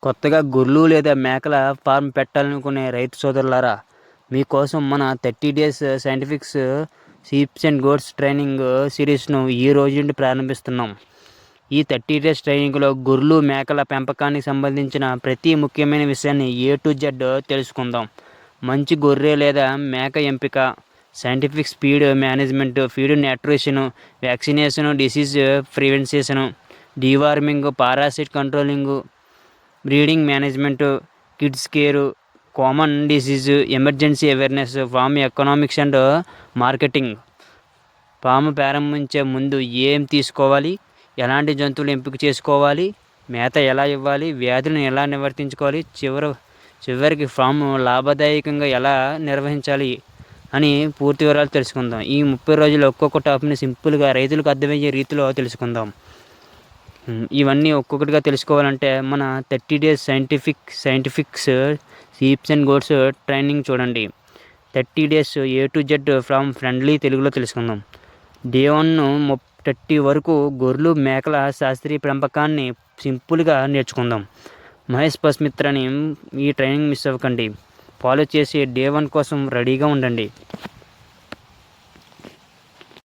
కొత్తగా గొర్రెలు లేదా మేకల ఫార్మ్ పెట్టాలనుకునే రైతు సోదరులారా, మీకోసం మన 30 days scientifics sheeps and goats training సిరీస్ను ఈ రోజు నుండి ప్రారంభిస్తున్నాం. ఈ 30 డేస్ ట్రైనింగ్లో గొర్రెలు మేకల పెంపకానికి సంబంధించిన ప్రతి ముఖ్యమైన విషయాన్ని A to Z తెలుసుకుందాం. మంచి గొర్రె లేదా మేక ఎంపిక, scientific feed management, feed nutrition, vaccination, disease prevention, deworming, parasite controlling, breeding management, kids care, common disease, emergency awareness, farm economics and marketing. Farm ప్రారంభించే ముందు ఏం తీసుకోవాలి, ఎలాంటి జంతువులు ఎంపిక చేసుకోవాలి, మేత ఎలా ఇవ్వాలి, వ్యాధులను ఎలా నివర్తించుకోవాలి, చివరికి ఫామ్ లాభదాయకంగా ఎలా నిర్వహించాలి అని పూర్తి వివరాలు తెలుసుకుందాం. ఈ 30 రోజులు ఒక్కొక్క టాపిక్ని సింపుల్గా రైతులకు అర్థమయ్యే రీతిలో తెలుసుకుందాం. ఇవన్నీ ఒక్కొక్కటిగా తెలుసుకోవాలంటే మన 30 days scientifics sheeps and goats training చూడండి. 30 days A to Z from friendly తెలుగులో తెలుసుకుందాం. డే 1 30 వరకు గొర్రెలు మేకల శాస్త్రీయ పెంపకాన్ని సింపుల్గా నేర్చుకుందాం. మహేష్ పస్మిత్రని ఈ ట్రైనింగ్ మిస్ అవ్వకండి. ఫాలో చేసి డే 1 కోసం రెడీగా ఉండండి.